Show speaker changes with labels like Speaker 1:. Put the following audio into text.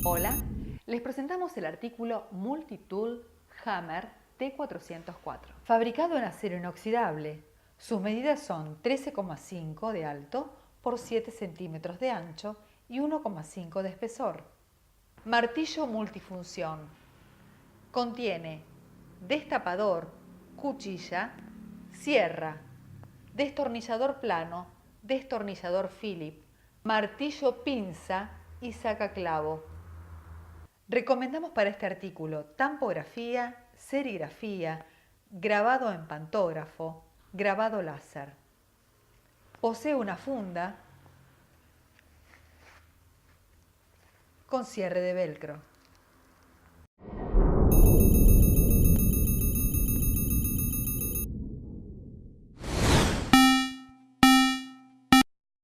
Speaker 1: Hola, les presentamos el artículo Multitool Hammer T404. Fabricado en acero inoxidable, sus medidas son 13,5 de alto por 7 centímetros de ancho y 1,5 de espesor. Martillo multifunción. Contiene destapador, cuchilla, sierra, destornillador plano, destornillador Phillips, martillo pinza y sacaclavo. Recomendamos para este artículo tampografía, serigrafía, grabado en pantógrafo, grabado láser. Posee una funda con cierre de velcro.